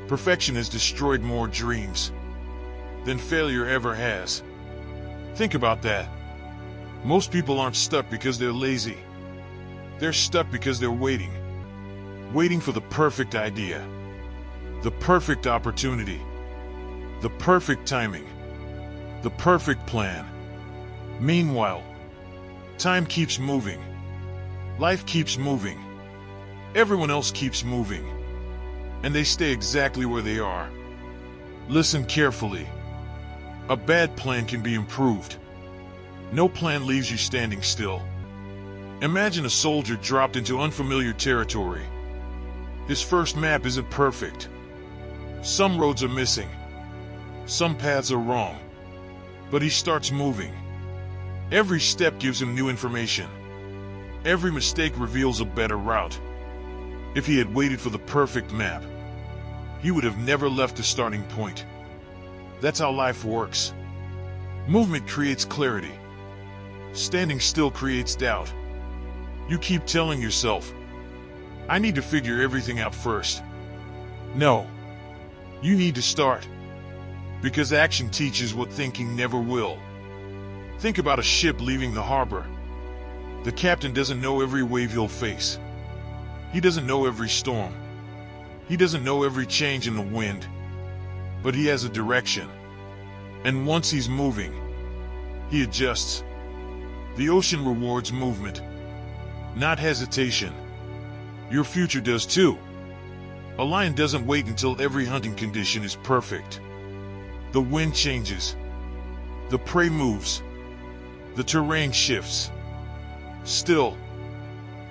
Perfection has destroyed more dreams than failure ever has. Think about that. Most people aren't stuck because they're lazy. They're stuck because they're waiting. Waiting for the perfect idea, the perfect opportunity, the perfect timing, the perfect plan. Meanwhile, time keeps moving. Life keeps moving. Everyone else keeps moving. And they stay exactly where they are. Listen carefully. A bad plan can be improved. No plan leaves you standing still. Imagine a soldier dropped into unfamiliar territory. His first map isn't perfect. Some roads are missing. Some paths are wrong. But he starts moving. Every step gives him new information. Every mistake reveals a better route. If he had waited for the perfect map, he would have never left the starting point. That's how life works. Movement creates clarity. Standing still creates doubt. You keep telling yourself, I need to figure everything out first. No. You need to start. Because action teaches what thinking never will. Think about a ship leaving the harbor. The captain doesn't know every wave he'll face. He doesn't know every storm. He doesn't know every change in the wind. But he has a direction. And once he's moving, he adjusts. The ocean rewards movement, not hesitation. Your future does too. A lion doesn't wait until every hunting condition is perfect. The wind changes. The prey moves. The terrain shifts. Still,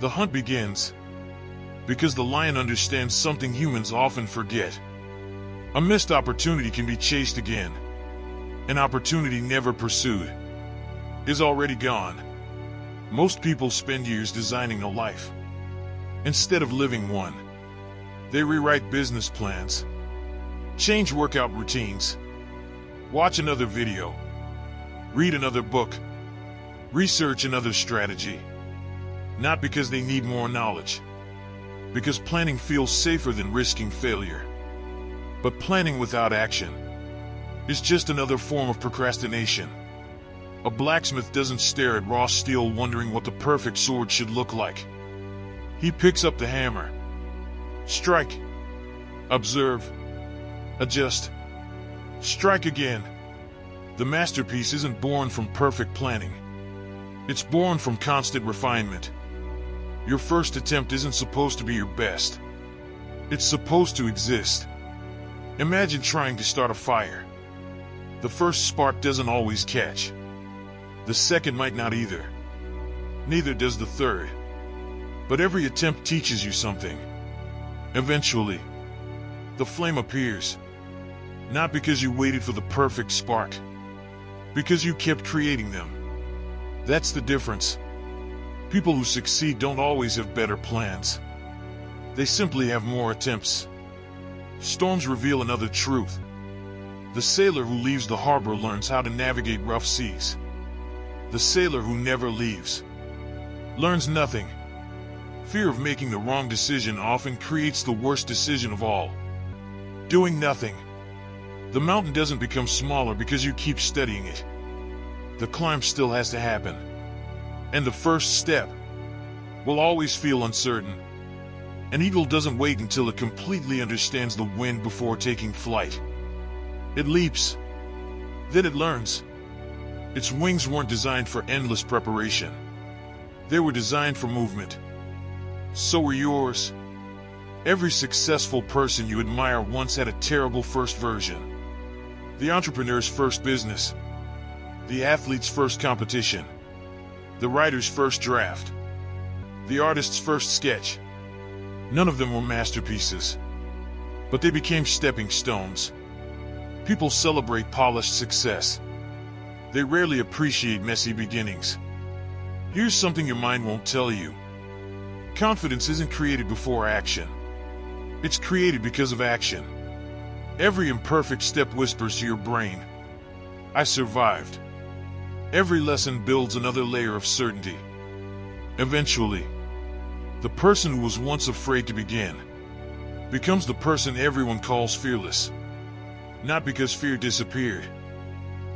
the hunt begins. Because the lion understands something humans often forget. A missed opportunity can be chased again. An opportunity never pursued is already gone. Most people spend years designing a life. Instead of living one, they rewrite business plans, change workout routines, watch another video, read another book, research another strategy. Not because they need more knowledge, because planning feels safer than risking failure. But planning without action is just another form of procrastination. A blacksmith doesn't stare at raw steel wondering what the perfect sword should look like. He picks up the hammer. Strike. Observe. Adjust. Strike again. The masterpiece isn't born from perfect planning. It's born from constant refinement. Your first attempt isn't supposed to be your best. It's supposed to exist. Imagine trying to start a fire. The first spark doesn't always catch. The second might not either. Neither does the third. But every attempt teaches you something. Eventually, the flame appears. Not because you waited for the perfect spark. Because you kept creating them. That's the difference. People who succeed don't always have better plans. They simply have more attempts. Storms reveal another truth. The sailor who leaves the harbor learns how to navigate rough seas. The sailor who never leaves learns nothing. Fear of making the wrong decision often creates the worst decision of all. Doing nothing. The mountain doesn't become smaller because you keep studying it. The climb still has to happen. And the first step will always feel uncertain. An eagle doesn't wait until it completely understands the wind before taking flight. It leaps. Then it learns. Its wings weren't designed for endless preparation. They were designed for movement. So were yours. Every successful person you admire once had a terrible first version. The entrepreneur's first business. The athlete's first competition. The writer's first draft. The artist's first sketch. None of them were masterpieces. But they became stepping stones. People celebrate polished success. They rarely appreciate messy beginnings. Here's something your mind won't tell you. Confidence isn't created before action. It's created because of action. Every imperfect step whispers to your brain, I survived. Every lesson builds another layer of certainty. Eventually, the person who was once afraid to begin becomes the person everyone calls fearless. Not because fear disappeared,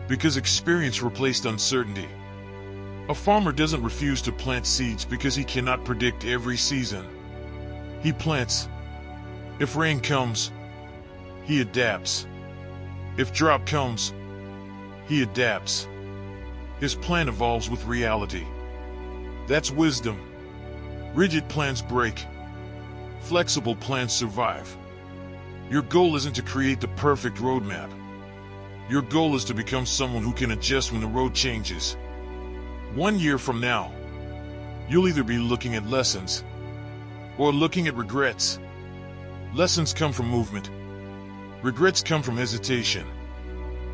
because experience replaced uncertainty. A farmer doesn't refuse to plant seeds because he cannot predict every season. He plants. If rain comes, he adapts. If drought comes, he adapts. His plan evolves with reality. That's wisdom. Rigid plans break. Flexible plans survive. Your goal isn't to create the perfect roadmap. Your goal is to become someone who can adjust when the road changes. 1 year from now, you'll either be looking at lessons or looking at regrets. Lessons come from movement. Regrets come from hesitation.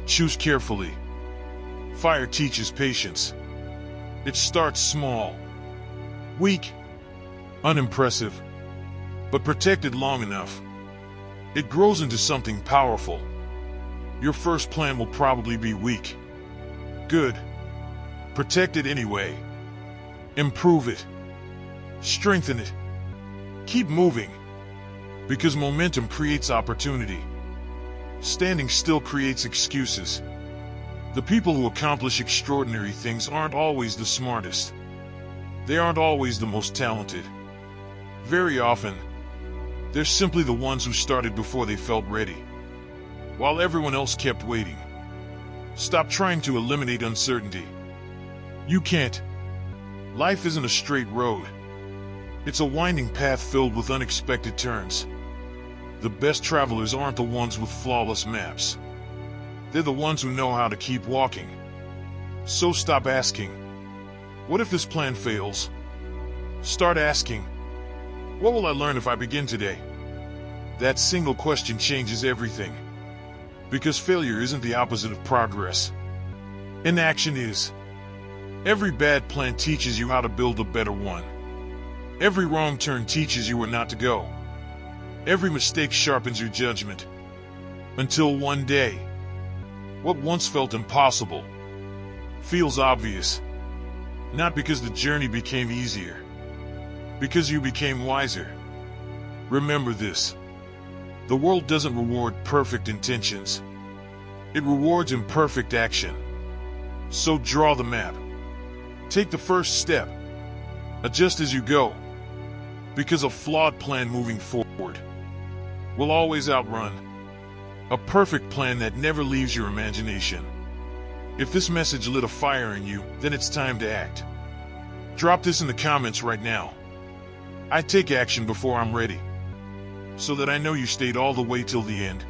Choose carefully. Fire teaches patience. It starts small, weak, unimpressive, but protected long enough. It grows into something powerful. Your first plan will probably be weak. Good. Protect it anyway. Improve it. Strengthen it. Keep moving. Because momentum creates opportunity. Standing still creates excuses. The people who accomplish extraordinary things aren't always the smartest. They aren't always the most talented. Very often, they're simply the ones who started before they felt ready, while everyone else kept waiting. Stop trying to eliminate uncertainty. You can't. Life isn't a straight road. It's a winding path filled with unexpected turns. The best travelers aren't the ones with flawless maps. They're the ones who know how to keep walking. So stop asking, what if this plan fails? Start asking, what will I learn if I begin today? That single question changes everything. Because failure isn't the opposite of progress. Inaction is. Every bad plan teaches you how to build a better one. Every wrong turn teaches you where not to go. Every mistake sharpens your judgment. Until one day, what once felt impossible feels obvious. Not because the journey became easier, because you became wiser. Remember this. The world doesn't reward perfect intentions. It rewards imperfect action. So draw the map. Take the first step. Adjust as you go. Because a flawed plan moving forward will always outrun a perfect plan that never leaves your imagination. If this message lit a fire in you, then it's time to act. Drop this in the comments right now. I take action before I'm ready, so that I know you stayed all the way till the end.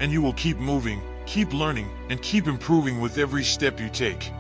And you will keep moving, keep learning, and keep improving with every step you take.